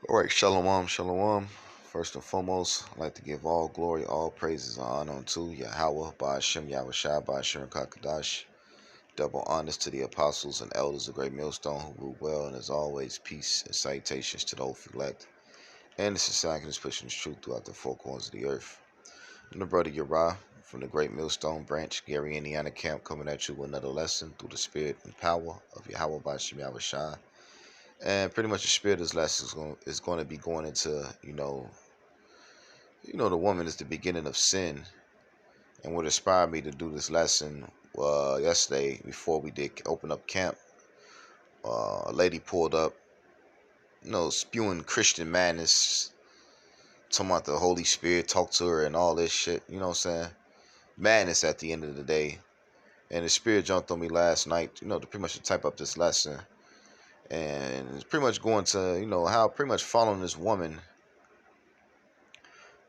All right, shalom, shalom. First and foremost, I'd like to give all glory, all praises, and honor unto Yahweh, Ba'ashem, Yahweh Shai, Ba'ashem, Kakadash. Double honors to the apostles and elders of Great Millstone who rule well, and as always, peace and salutations to the whole elect and the society that's pushing the truth throughout the four corners of the earth. I'm the brother Uriah from the Great Millstone branch, Gary, Indiana camp, coming at you with another lesson through the spirit and power of Yahweh, Ba'ashem, Yahweh Shai. And pretty much the spirit of this lesson is going to be going into, the woman is the beginning of sin. And what inspired me to do this lesson yesterday before we did open up camp, a lady pulled up, spewing Christian madness, talking about the Holy Spirit, talk to her and all this shit, you know what I'm saying? Madness at the end of the day. And the spirit jumped on me last night, to pretty much type up this lesson. And it's pretty much going to, how pretty much following this woman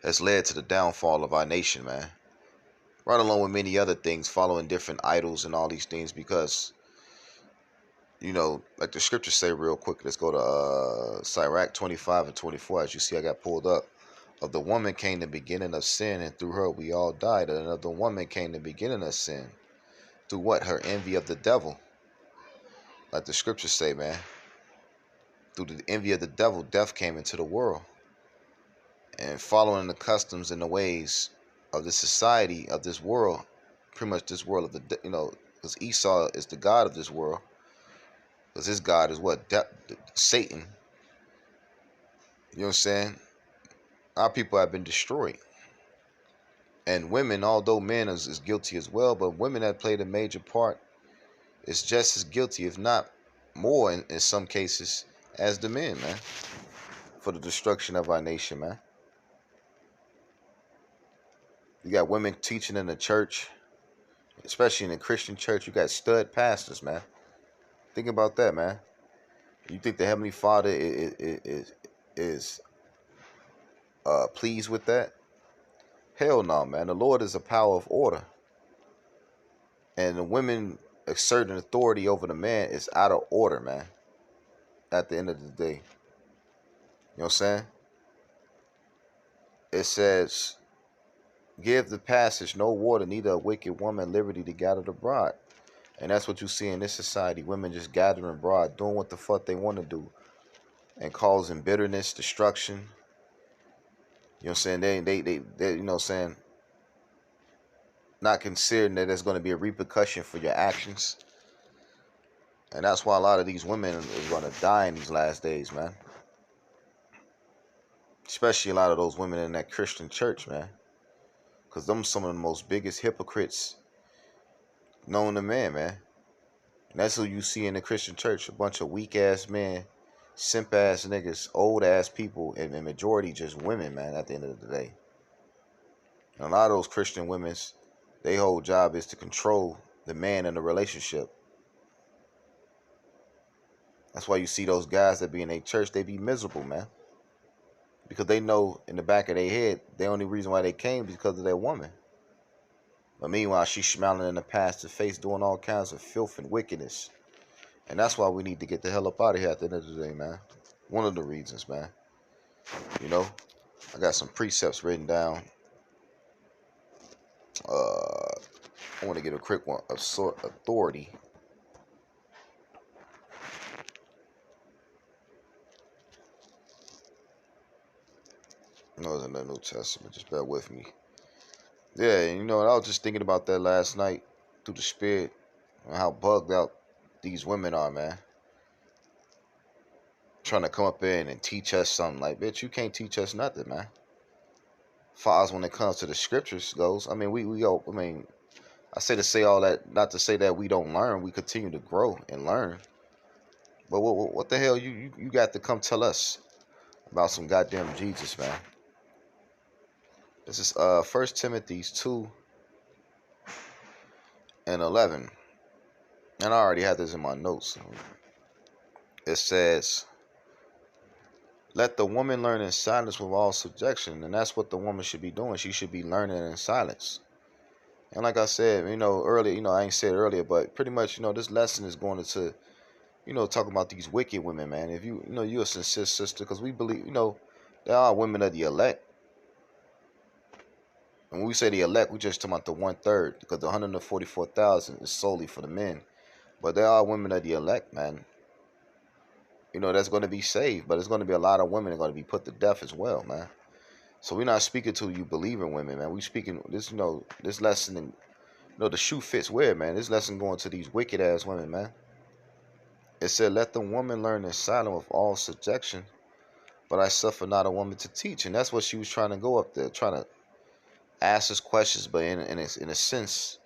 has led to the downfall of our nation, man. Right along with many other things, following different idols and all these things, because, like the scriptures say real quick, let's go to Sirach 25 and 24. As you see, I got pulled up. Of the woman came the beginning of sin, and through her we all died. And of the woman came the beginning of sin. Through what? Her envy of the devil. Like the scriptures say, man. Through the envy of the devil, death came into the world. And following the customs and the ways of the society of this world, pretty much this world of because Esau is the god of this world, because his god is what? Satan. You know what I'm saying? Our people have been destroyed. And women, although men is guilty as well, but women that played a major part is just as guilty, if not more in some cases, as the men, man, for the destruction of our nation, man. You got women teaching in the church, especially in the Christian church. You got stud pastors, man. Think about that, man. You think the Heavenly Father is pleased with that? Hell no, man. The Lord is a power of order. And the women exerting authority over the man is out of order, man. At the end of the day. You know what I'm saying? It says, give the passage no water, neither a wicked woman liberty to gather the bride. And that's what you see in this society. Women just gathering broad, doing what the fuck they want to do. And causing bitterness, destruction. You know what I'm saying? They you know what I'm saying? Not considering that there's going to be a repercussion for your actions. And that's why a lot of these women are going to die in these last days, man. Especially a lot of those women in that Christian church, man. Because them some of the most biggest hypocrites known to man, man. And that's who you see in the Christian church. A bunch of weak-ass men, simp-ass niggas, old-ass people, and the majority just women, man, at the end of the day. And a lot of those Christian women's, their whole job is to control the man in the relationship. That's why you see those guys that be in a church, they be miserable, man. Because they know in the back of their head, the only reason why they came is because of their woman. But meanwhile, she's smiling in the pastor's face, doing all kinds of filth and wickedness. And that's why we need to get the hell up out of here at the end of the day, man. One of the reasons, man. I got some precepts written down. I want to get a quick one of sort authority. No, it's in the New Testament. Just bear with me. Yeah, I was just thinking about that last night through the spirit and how bugged out these women are, man. Trying to come up in and teach us something. Like, bitch, you can't teach us nothing, man. Far as when it comes to the scriptures goes, I mean, I say all that, not to say that we don't learn. We continue to grow and learn. But what the hell you got to come tell us about some goddamn Jesus, man? This is 1 Timothy 2 and 11. And I already had this in my notes. It says, let the woman learn in silence with all subjection. And that's what the woman should be doing. She should be learning in silence. And like I said, earlier, I ain't said earlier, but pretty much, this lesson is going to, talking about these wicked women, man. If you're a sincere sister, because we believe, there are women of the elect. And when we say the elect, we just talking about the 1/3, because the 144,000 is solely for the men. But there are women of the elect, man. That's going to be saved, but there's going to be a lot of women that are going to be put to death as well, man. So we're not speaking to you believing women, man. We speaking this, this lesson, and the shoe fits where, man. This lesson going to these wicked ass women, man. It said, "Let the woman learn in silence with all subjection, but I suffer not a woman to teach." And that's what she was trying to go up there, trying to ask us questions, but in a sense,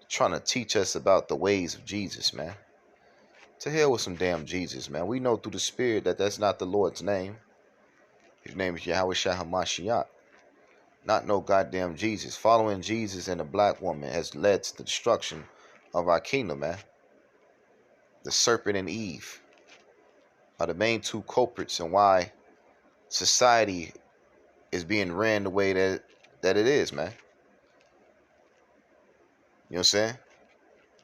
trying to teach us about the ways of Jesus, man. To hell with some damn Jesus, man. We know through the Spirit that that's not the Lord's name. His name is Yahweh Shah HaMashiach. Not no goddamn Jesus. Following Jesus and a black woman has led to the destruction of our kingdom, man. The serpent and Eve are the main two culprits and why society is being ran the way that it is, man. You know what I'm saying?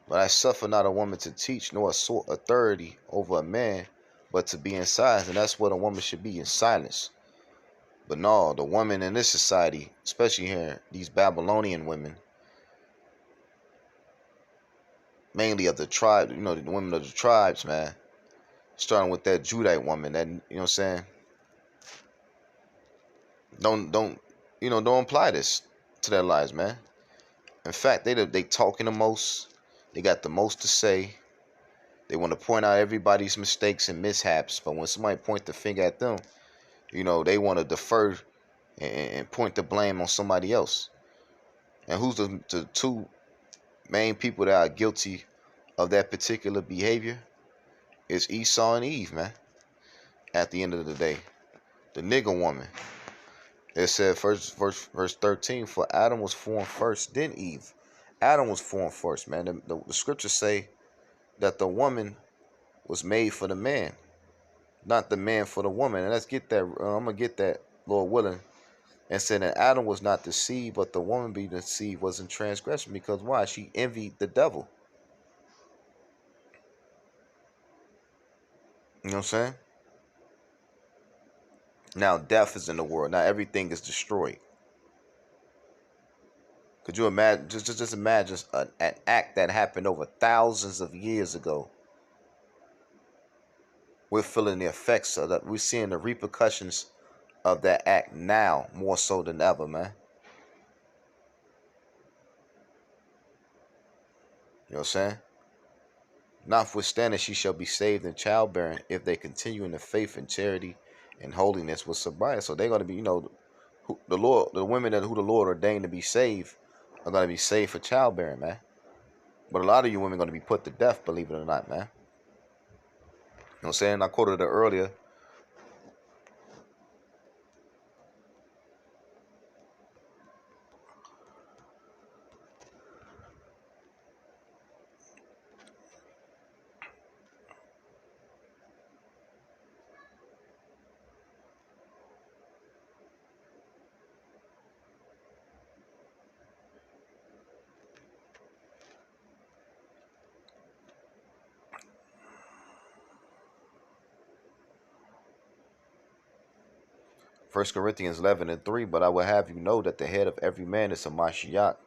But I suffer not a woman to teach, nor assert authority over a man, but to be in silence. And that's what a woman should be, in silence. But no, the women in this society, especially here, these Babylonian women, mainly of the tribe, the women of the tribes, man. Starting with that Judite woman, that, what I'm saying? Don't apply this to their lives, man. In fact, they talking the most. They got the most to say. They want to point out everybody's mistakes and mishaps, but when somebody point the finger at them, they want to defer and point the blame on somebody else. And who's the two main people that are guilty of that particular behavior? It's Esau and Eve, man. At the end of the day, the nigger woman. It said, verse 13, "For Adam was formed first, then Eve." Adam was formed first, man. The scriptures say that the woman was made for the man, not the man for the woman. And let's get that. I'm gonna get that, Lord willing. And said that Adam was not deceived, but the woman being deceived was in transgression. Because why? She envied the devil. You know what I'm saying? Now death is in the world. Now everything is destroyed. Could you imagine? Just imagine an act that happened over thousands of years ago. We're feeling the effects of that. We're seeing the repercussions of that act now more so than ever, man. You know what I'm saying? Notwithstanding, she shall be saved in childbearing if they continue in the faith and charity and holiness with sobriety. So they're going to be, the Lord, the women who the Lord ordained to be saved are going to be saved for childbearing, man. But a lot of you women are going to be put to death, believe it or not, man. You know what I'm saying? I quoted it earlier. 1 Corinthians 11:3, "But I will have you know that the head of every man is a Mashiach,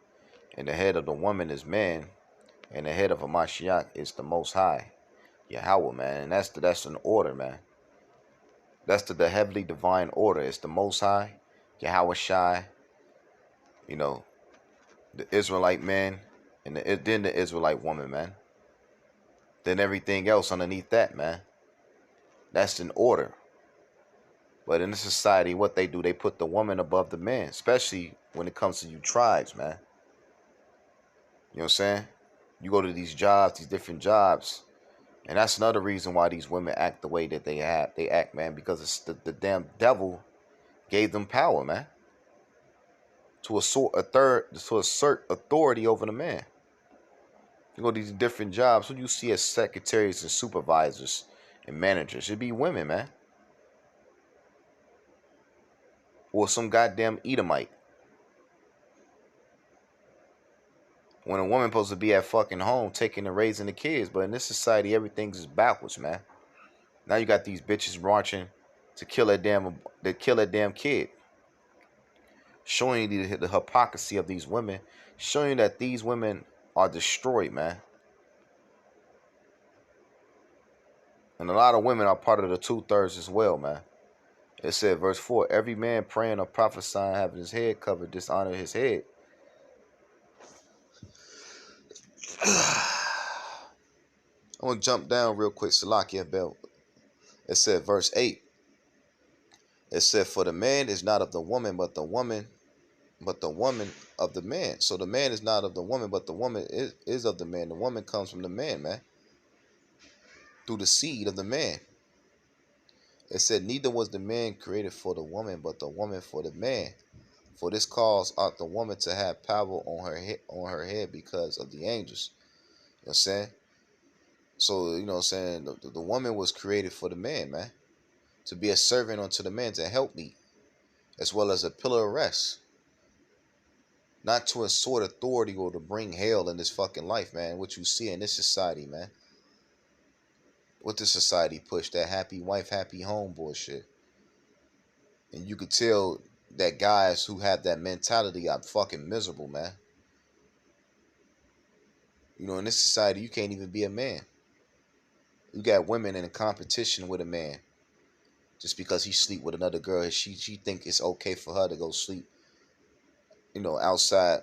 and the head of the woman is man, and the head of a Mashiach is the Most High, Yahweh, man." And that's an order, man. That's the heavenly divine order. It's the Most High, Yahweh Shai, the Israelite man, and then the Israelite woman, man. Then everything else underneath that, man. That's an order. But in the society, what they do, they put the woman above the man, especially when it comes to you tribes, man. You know what I'm saying? You go to these jobs, these different jobs, and that's another reason why these women act the way that they act, man, because it's the damn devil gave them power, man, to assert authority over the man. You go to these different jobs, who do you see as secretaries and supervisors and managers? It'd be women, man. Or some goddamn Edomite. When a woman supposed to be at fucking home taking and raising the kids. But in this society, everything's just backwards, man. Now you got these bitches marching to kill that damn kid. Showing you the hypocrisy of these women. Showing you that these women are destroyed, man. And a lot of women are part of the 2/3 as well, man. It said, verse 4, every man praying or prophesying having his head covered dishonor his head. I'm going to jump down real quick. Salakia Bell. It said, verse 8. It said, for the man is not of the woman, but the woman of the man. So the man is not of the woman, but the woman is of the man. The woman comes from the man, man. Through the seed of the man. It said, neither was the man created for the woman, but the woman for the man. For this cause ought the woman to have power on her head because of the angels. You know what I'm saying? So, you know what I'm saying? The woman was created for the man, man. To be a servant unto the man, to help me. As well as a pillar of rest. Not to assert authority or to bring hell in this fucking life, man. What you see in this society, man. What this society push, that happy wife, happy home bullshit. And you could tell that guys who have that mentality are fucking miserable, man. You know, in this society, you can't even be a man. You got women in a competition with a man. Just because he sleep with another girl, she think it's okay for her to go sleep, you know, outside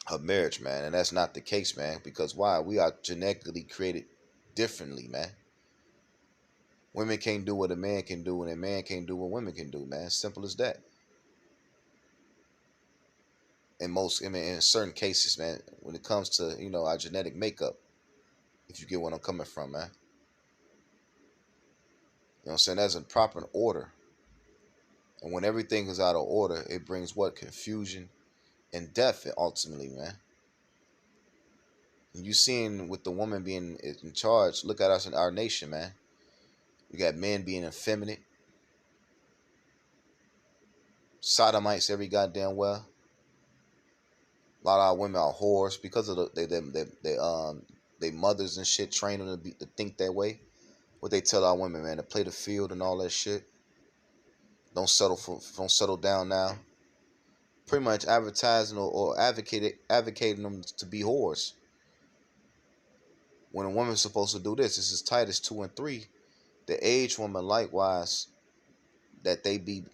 her marriage, man. And that's not the case, man. Because why? We are genetically created differently, man. Women can't do what a man can do, and a man can't do what women can do, man. Simple as that. In certain cases, man, when it comes to, you know, our genetic makeup, if you get what I'm coming from, man. You know what I'm saying? That's in proper order. And when everything is out of order, it brings what? Confusion and death, ultimately, man. And you seeing with the woman being in charge, look at us in our nation, man. We got men being effeminate. Sodomites every goddamn well. A lot of our women are whores because of they mothers and shit train them to think that way. What they tell our women, man, to play the field and all that shit. Don't settle down now. Pretty much advertising or advocating them to be whores. When a woman's supposed to do this is Titus 2 and 3. The aged woman likewise, that they be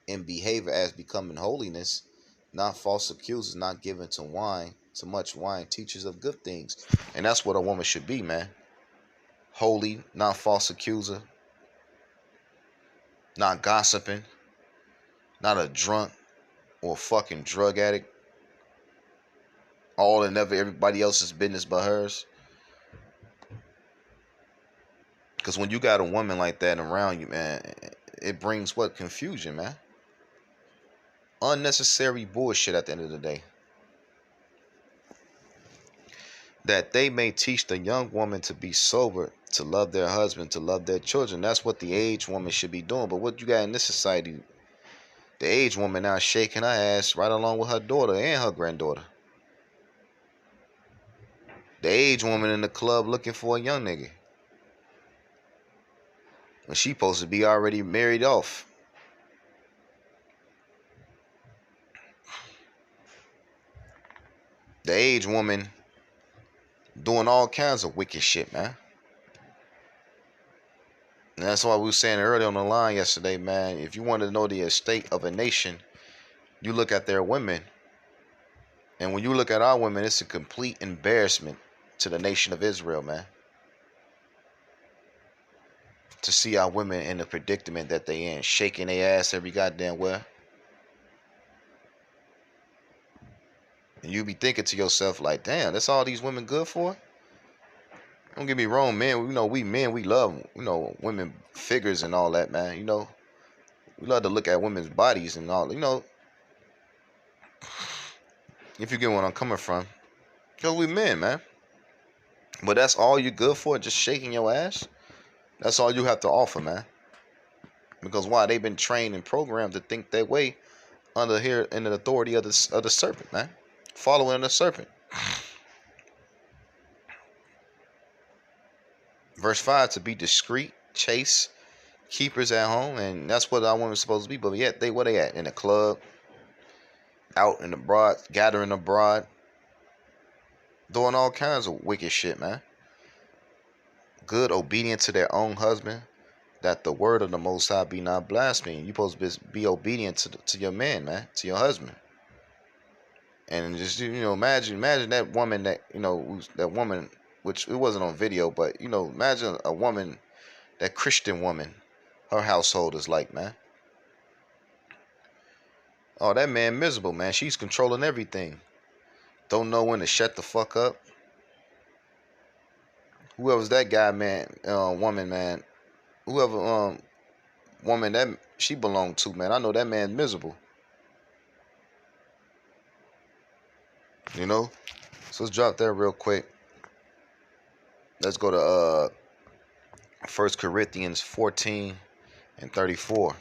in behavior as becoming holiness, not false accusers, not given to much wine, teachers of good things. And that's what a woman should be, man. Holy, not false accuser, not gossiping, not a drunk or a fucking drug addict. All and never everybody else's business but hers. Because when you got a woman like that around you, man, it brings what? Confusion, man. Unnecessary bullshit at the end of the day. That they may teach the young woman to be sober, to love their husband, to love their children. That's what the aged woman should be doing. But what you got in this society, the aged woman now shaking her ass right along with her daughter and her granddaughter. The aged woman in the club looking for a young nigga. When she supposed to be already married off. The aged woman doing all kinds of wicked shit, man. And that's why we were saying earlier on the line yesterday, man, if you want to know the estate of a nation, you look at their women. And when you look at our women, it's a complete embarrassment to the nation of Israel, man. To see our women in the predicament that they in, shaking their ass every goddamn where. And you be thinking to yourself like, damn, that's all these women good for? Don't get me wrong, man. You know, we men, we love, you know, women figures and all that, man. You know, we love to look at women's bodies and all, you know. If you get what I'm coming from. Because we men, man. But that's all you good for, just shaking your ass? That's all you have to offer, man. Because why? They've been trained and programmed to think that way under here in the authority of the serpent, man. Following the serpent. Verse 5, to be discreet, chaste, keepers at home, and that's what our women's supposed to be. But yet, where they at? In the club, out in the broad, gathering abroad, doing all kinds of wicked shit, man. Good, obedient to their own husband, that the word of the Most High be not blasphemed. You supposed to be obedient to your man, man, to your husband. And just, imagine that woman that woman, which it wasn't on video, but imagine a woman, that Christian woman, her household is like, man. Oh, that man miserable, man. She's controlling everything. Don't know when to shut the fuck up. Whoever's that guy, man, woman, man, whoever woman that she belonged to, man, I know that man's miserable. So let's drop that real quick. Let's go to 1 Corinthians 14 and 34.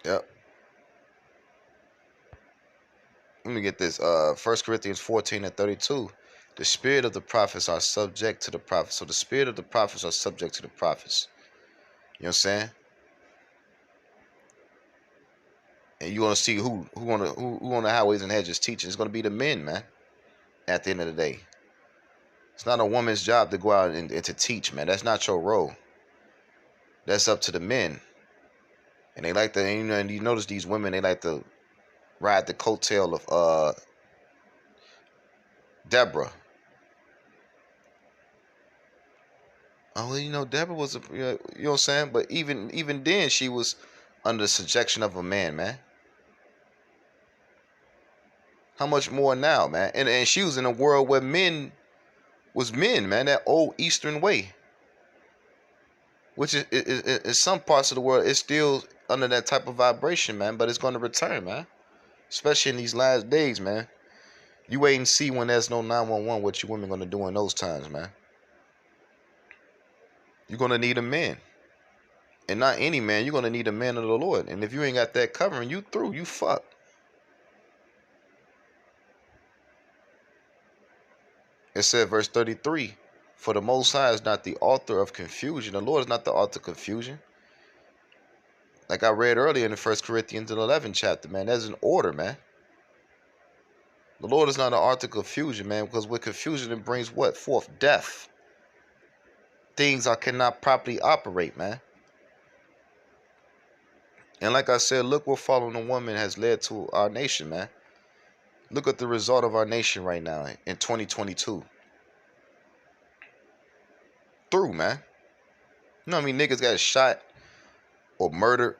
Yep. Let me get this. 1 Corinthians 14 and 32. The spirit of the prophets are subject to the prophets. So the spirit of the prophets are subject to the prophets. You know what I'm saying? And you want to see who on the highways and hedges teaching. It's going to be the men, man. At the end of the day, it's not a woman's job to go out and to teach, man. That's not your role. That's up to the men. And they like to, and you notice these women, they like to ride the coattail of Deborah. Oh, well, Deborah was you know what I'm saying? But even then, she was under the subjection of a man, man. How much more now, man? And she was in a world where men was men, man. That old Eastern way, which is some parts of the world, it's still under that type of vibration, man. But it's going to return, man. Especially in these last days, man. You wait and see when there's no 911 what you women going to do in those times, man. You're going to need a man. And not any man. You're going to need a man of the Lord. And if you ain't got that covering, you through. You fuck. It said, verse 33, for the Most High is not the author of confusion. The Lord is not the author of confusion. Like I read earlier in the 1 Corinthians 11 chapter, man, there's an order, man. The Lord is not an author of confusion, man, because with confusion it brings what? Forth death. Things I cannot properly operate, man. And like I said, look what following a woman has led to our nation, man. Look at the result of our nation right now in 2022. Through, man. You know what I mean? Niggas got shot or murdered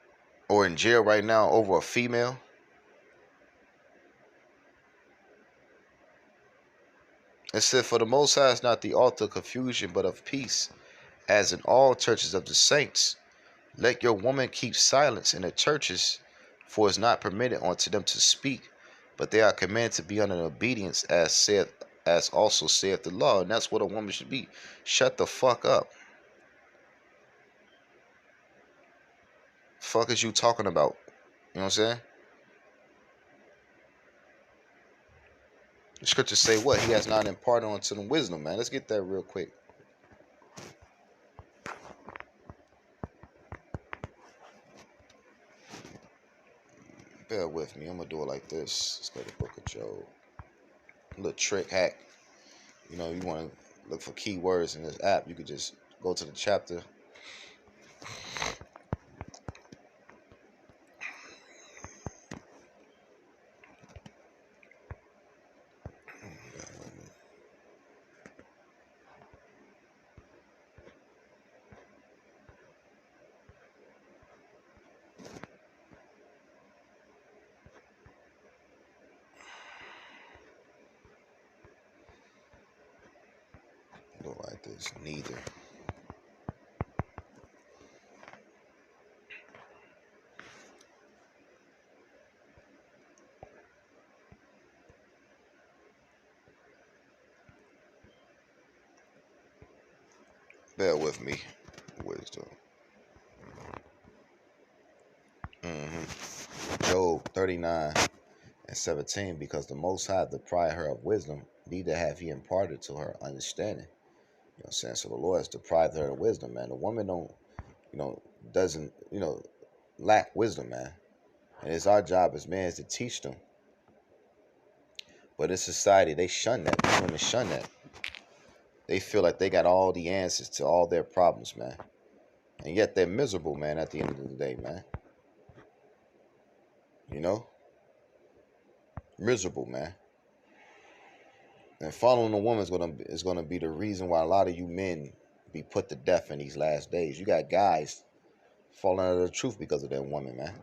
or in jail right now over a female. It said, for the Most High is not the author of confusion, but of peace, as in all churches of the saints. Let your woman keep silence in the churches, for it is not permitted unto them to speak, but they are commanded to be under obedience, as also saith the law. And that's what a woman should be. Shut the fuck up. Fuck is you talking about? You know what I'm saying? The scriptures say what? He has not imparted unto them wisdom, man. Let's get that real quick. Bear with me. I'm going to do it like this. Let's go to the book of Job. A little trick hack. You want to look for keywords in this app. You could just go to the chapter. Look like this. Neither. Bear with me. Wisdom. Job 39 And 17, because the Most High deprived her of wisdom, neither have he imparted to her understanding. You know what I'm saying? So the Lord has deprived her of wisdom, man. The woman don't, you know, doesn't, lack wisdom, man. And it's our job as men to teach them. But in society, they shun that. These women shun that. They feel like they got all the answers to all their problems, man. And yet they're miserable, man, at the end of the day, man. You know? Miserable, man. And following a woman is gonna be the reason why a lot of you men be put to death in these last days. You got guys falling out of the truth because of that woman, man.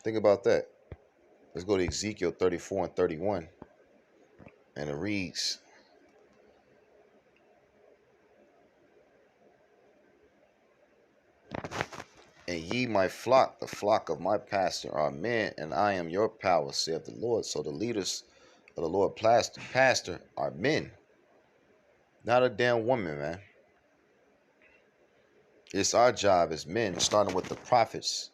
Think about that. Let's go to Ezekiel 34 and 31. And it reads, "And ye my flock, the flock of my pastor, are men, and I am your power, saith the Lord." So the leaders of the Lord pastor are men, not a damn woman, man. It's our job as men, starting with the prophets,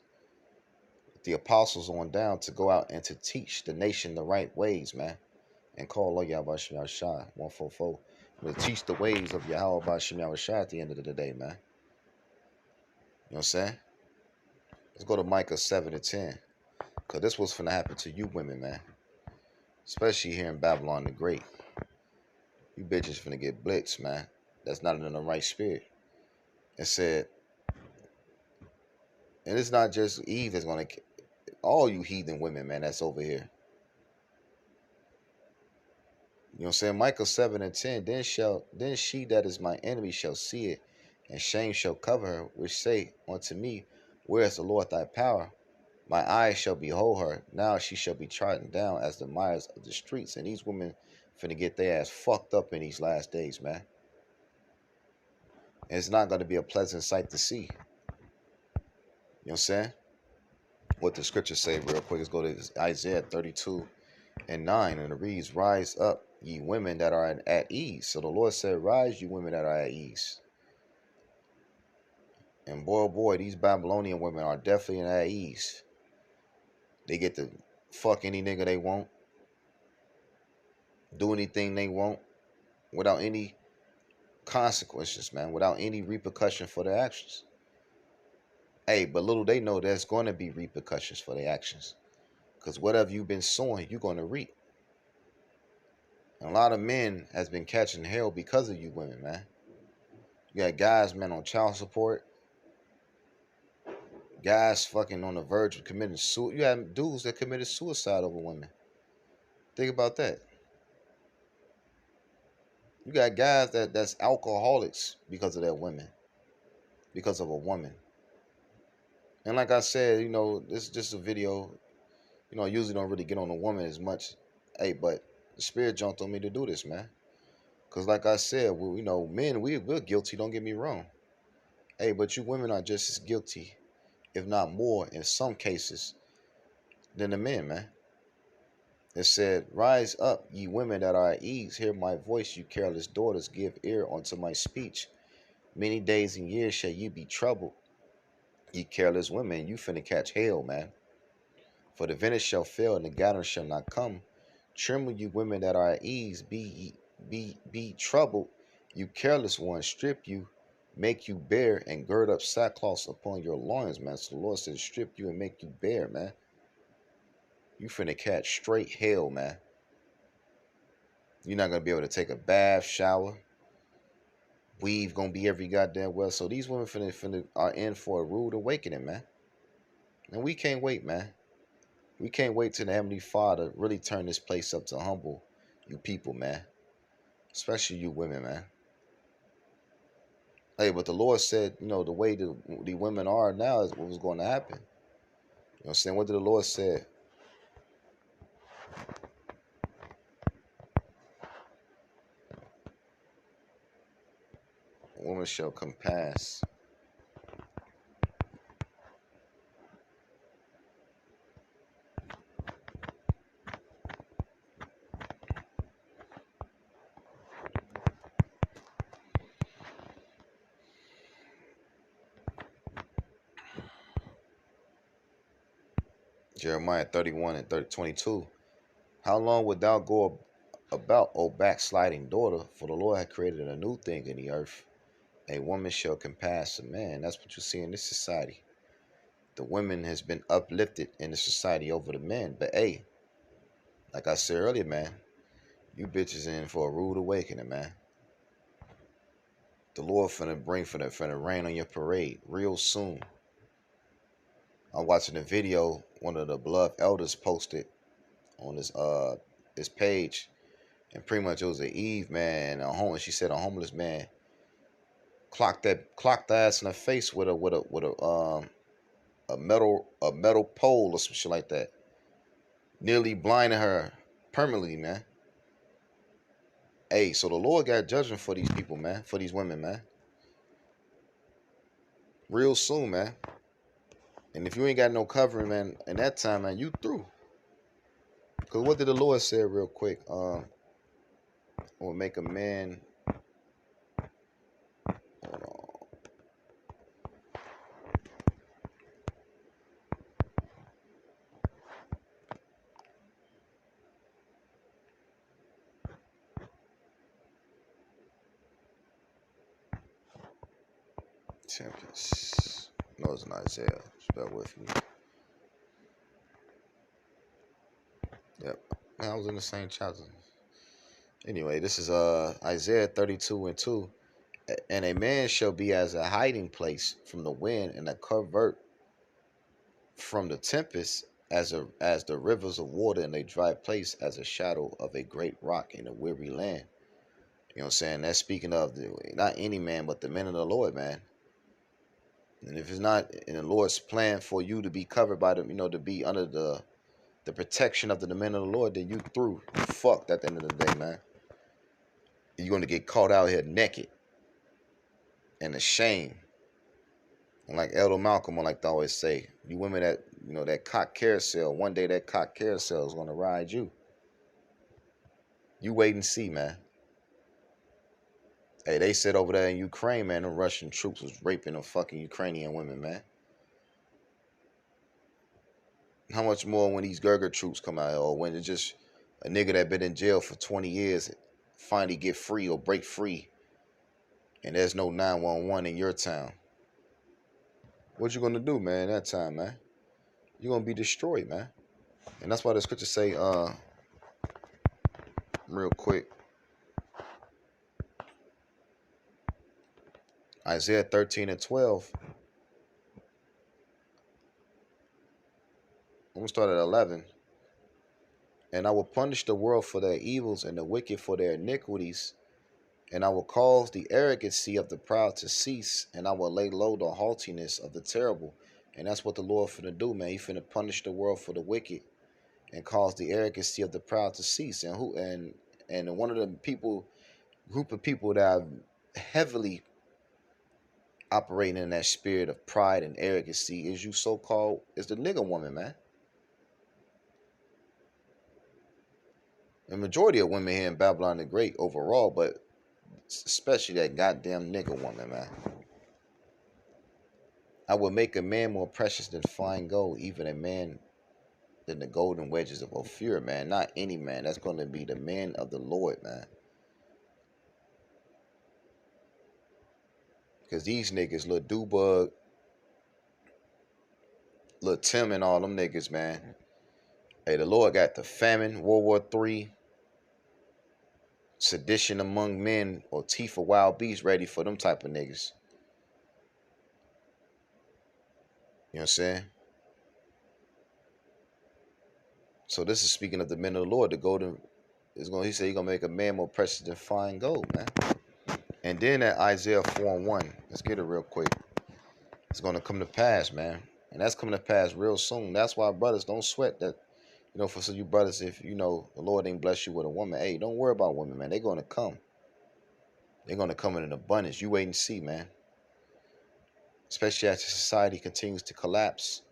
the apostles on down, to go out and to teach the nation the right ways, man. And call Allah Yahweh Shem Shah 144. To teach the ways of Yahweh Shem Shah at the end of the day, man. You know what I'm saying? Let's go to Micah 7 and 10. Because this was finna happen to you women, man. Especially here in Babylon the Great. You bitches finna get blitzed, man. That's not in the right spirit. It said, and it's not just Eve that's gonna, all you heathen women, man, that's over here. You know what I'm saying? Micah 7 and 10. Then she that is my enemy shall see it, and shame shall cover her, which say unto me, where is the Lord thy power? My eyes shall behold her. Now she shall be trodden down as the mires of the streets. And these women finna get their ass fucked up in these last days, man. And it's not gonna be a pleasant sight to see. You know what I'm saying? What the scriptures say real quick. Let's go to Isaiah 32 and 9. And it reads, rise up, ye women that are at ease. So the Lord said, rise, you women that are at ease. And boy, oh boy, these Babylonian women are definitely at ease. They get to fuck any nigga they want, do anything they want, without any consequences, man, without any repercussion for their actions. Hey, but little they know there's going to be repercussions for their actions. Because whatever you've been sowing, you're going to reap. And a lot of men has been catching hell because of you women, man. You got guys, man, on child support. Guys fucking on the verge of committing suicide. You have dudes that committed suicide over women. Think about that. You got guys that's alcoholics because of their women. Because of a woman. And like I said, this is just a video. I usually don't really get on a woman as much. Hey, but the spirit jumped on me to do this, man. Because like I said, men, we're guilty, don't get me wrong. Hey, but you women are just as guilty, if not more, in some cases, than the men, man. It said, rise up, ye women that are at ease, hear my voice, you careless daughters, give ear unto my speech. Many days and years shall you be troubled. Ye careless women, you finna catch hail, man. For the vintage shall fail, and the gathering shall not come. Tremble, you women that are at ease, be troubled, you careless ones, strip you, make you bare, and gird up sackcloth upon your loins, man. So the Lord said, strip you and make you bare, man. You finna catch straight hell, man. You're not gonna be able to take a bath, shower. Weave gonna be every goddamn well. So these women finna are in for a rude awakening, man. And we can't wait, man. We can't wait till the Heavenly Father really turn this place up to humble you people, man. Especially you women, man. Hey, but the Lord said, the way the women are now is what was going to happen. You know what I'm saying? What did the Lord say? Woman shall compass. Jeremiah 31 and 22. How long wilt thou go about, O backsliding daughter? For the Lord hath created a new thing in the earth. A woman shall compass a man. That's what you see in this society. The women has been uplifted in the society over the men. But hey, like I said earlier, man, you bitches in for a rude awakening, man. The Lord finna rain on your parade real soon. I'm watching a video one of the beloved elders posted on his page, and pretty much it was an Eve, man. She said a homeless man clocked the ass in the face with a metal pole or some shit like that, nearly blinding her permanently, man. Hey, so the Lord got judgment for these people, man, for these women, man. Real soon, man. And if you ain't got no covering, man, in that time, man, you through. Cause what did the Lord say real quick? Will make a man. Hold on. Champions. No, it's not Isaiah. Just bear with me. Yep. Man, I was in the same chapter. Anyway, this is Isaiah 32 and 2. And a man shall be as a hiding place from the wind, and a covert from the tempest, as the rivers of water in a dry place, as a shadow of a great rock in a weary land. You know what I'm saying? That's speaking of not any man, but the men of the Lord, man. And if it's not in the Lord's plan for you to be covered by the, to be under the protection of the men of the Lord, then you through. You fucked at the end of the day, man. You're going to get caught out here naked and ashamed. And like Elder Malcolm, I like to always say, you women that, that cock carousel, one day that cock carousel is going to ride you. You wait and see, man. Hey, they said over there in Ukraine, man, the Russian troops was raping the fucking Ukrainian women, man. How much more when these Gurger troops come out, or when it's just a nigga that been in jail for 20 years finally get free or break free, and there's no 911 in your town? What you gonna do, man, that time, man? You're gonna be destroyed, man. And that's why the scriptures say, real quick, Isaiah 13 and 12. I'm gonna start at 11. And I will punish the world for their evils and the wicked for their iniquities. And I will cause the arrogancy of the proud to cease, and I will lay low the haughtiness of the terrible. And that's what the Lord finna do, man. He finna punish the world for the wicked and cause the arrogancy of the proud to cease. And one of the group of people that are heavily operating in that spirit of pride and arrogancy is the nigger woman, man. The majority of women here in Babylon the Great overall, but especially that goddamn nigger woman, man. I will make a man more precious than fine gold, even a man than the golden wedges of Ophir, man. Not any man. That's going to be the man of the Lord, man. Because these niggas, Lil Dubug, Lil Tim, and all them niggas, man. Hey, the Lord got the famine, World War III, sedition among men, or teeth of wild beasts ready for them type of niggas. You know what I'm saying? So this is speaking of the men of the Lord. The golden he said he's gonna make a man more precious than fine gold, man. And then at Isaiah 4 and 1, let's get it real quick. It's gonna come to pass, man. And that's coming to pass real soon. That's why, brothers, don't sweat that. For some of you brothers, if the Lord ain't bless you with a woman, hey, don't worry about women, man. They're gonna come. They're gonna come in abundance. You wait and see, man. Especially as society continues to collapse.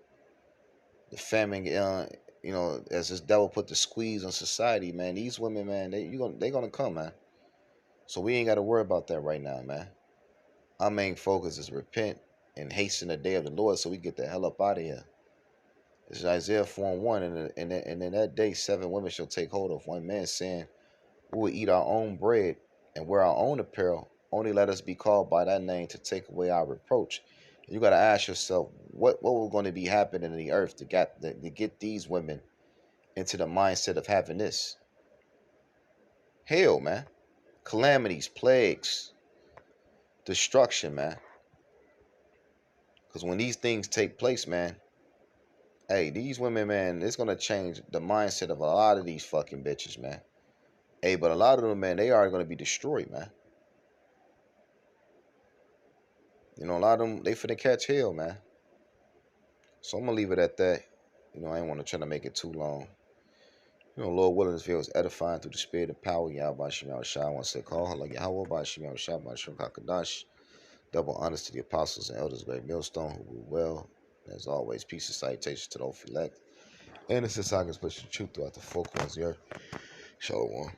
The famine, as this devil put the squeeze on society, man. These women, man, they're gonna come, man. So we ain't gotta worry about that right now, man. Our main focus is repent and hasten the day of the Lord, so we get the hell up out of here. It's Isaiah 4 and 1. And in that day, 7 women shall take hold of one man, saying, we will eat our own bread and wear our own apparel. Only let us be called by that name to take away our reproach. And you got to ask yourself, what was going to be happening in the earth to get these women into the mindset of having this? Hell, man. Calamities, plagues, destruction, man. Because when these things take place, man, hey, these women, man, it's going to change the mindset of a lot of these fucking bitches, man. Hey, but a lot of them, man, they are going to be destroyed, man. You know, a lot of them, they finna catch hell, man. So I'm going to leave it at that. You know, I ain't want to try to make it too long. You know, Lord willing, this video is edifying through the spirit and power. Yahweh Shemel Shai. I want to say, call her like Yahweh by Shemel Shai by Shem Kakadash. Double honors to the apostles and elders, great millstone, who rule well. As always, peace and salutations to the elect. And the sagas pushing the truth throughout the four corners of the earth. Shalom.